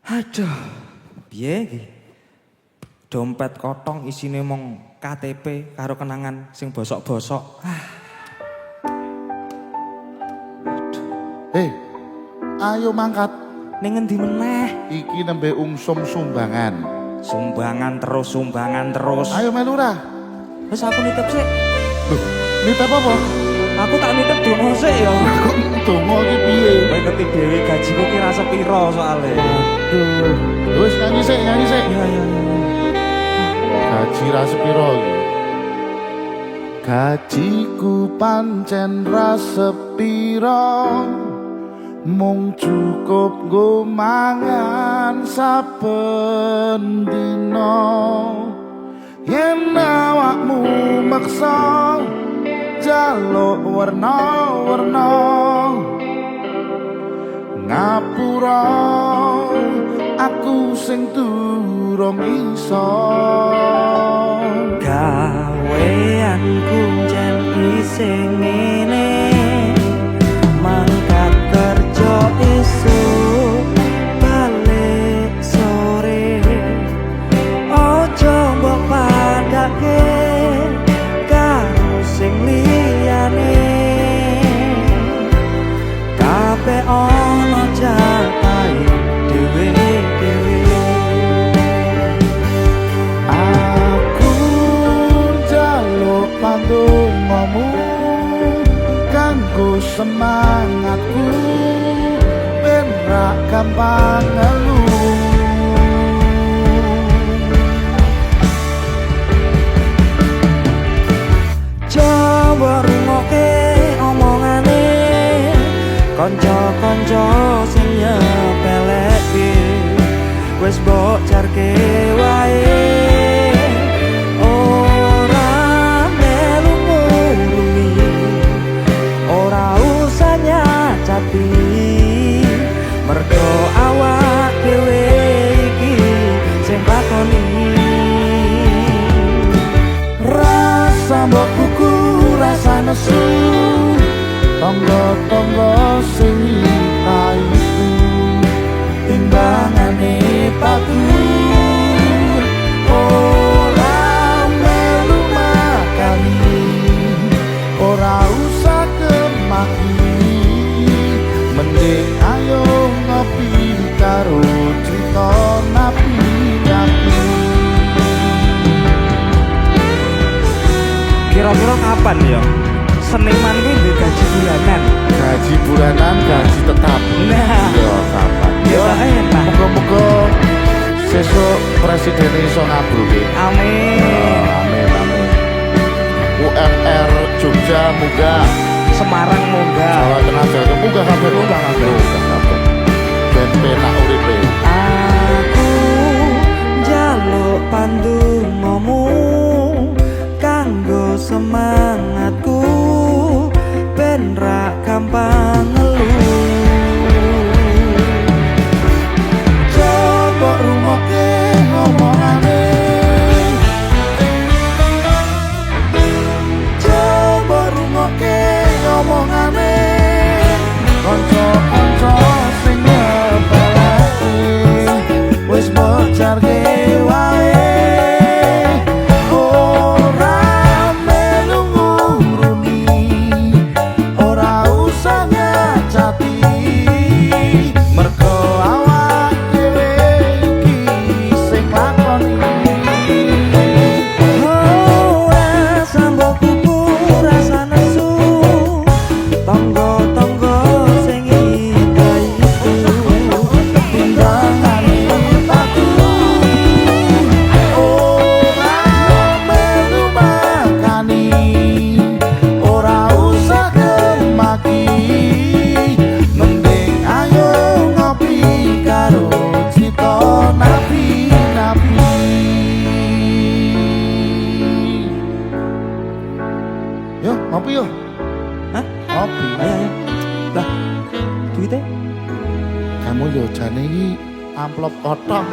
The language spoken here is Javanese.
Aduh, piye iki? Dompet kotong isine mong KTP karo kenangan sing bosok-bosok. Hei, ayo mangkat. Ning ngendi meneh? Iki nembe ungsum sumbangan. Sumbangan terus. Ayo melu ra. Wis aku nitip sik. Loh, nitip apa? Aku tak nitip donga sik ya. Kok donga iki piye? Kowe ngerti dhewe gajiku ki rasa piro soalé. Aduh, wis nyanyi sik. Iya. Gaji ra sepiro iki? Gajiku pancen ra sepiro, mung cukup nggo mangan saben dina. Yen awakmu maksa jaluk warna-warna, ngapura aku sing durung iso. Gaweanku jan isih ngene, mangkat kerja esuk balik sore. Ojo mbok padake karo sing liyane, kabeh ana jatahe dhewe-dhewe. Aku njaluk pandongamu kanggo semangatku ben ra gampang ngeluh. Coba rungokke omongane kanca-kanca sing nyepeleke, wis mbok jarke wae. Ora melu ngurumi, ora usah nyacati, mergo awak dhewe iki sing lakoni. Rasa mbok kuku, rasa nesu, tonggo-tonggo sing itu timbangane paku. Ora melu makani, ora usah kemaki, mending ayo ngopi karo cerita napi-napi. Kira-kira kapan ya seniman kuwi duwe gaji bulanan? Gaji bulanan, gaji tetap. Nah, Yo kapan? Yo enak. Muga-muga sesuk presiden iso ngabulke. Amin. Amin. UMR Jogja munggah, Semarang munggah. Jawa Tengah Jawa munggah kabeh. Munggah kabeh. Ben penak uripe. Aku njaluk pandongamu kanggo semangatku ben ra gampang ngeluh. Coba rungokke omongane, coba rungokke omongane, kanca-kanca sing nyepelake, wis mbok jarke wae. Ora melu nguruni, ora usah nyacati, mergo awak dhewe iki sing lakoni. Rasa mbok kuku, rasa nesu, tonggo-tonggo sing itu Timbangane paku, ora melu makani, ora usah kemaki, mending ayo ngopi karo cita napi-napi. Yo ngopi yo. Hah? Ngopi. Ayo. Lah, duitnya? Kamu yo jane iki amplop kotong.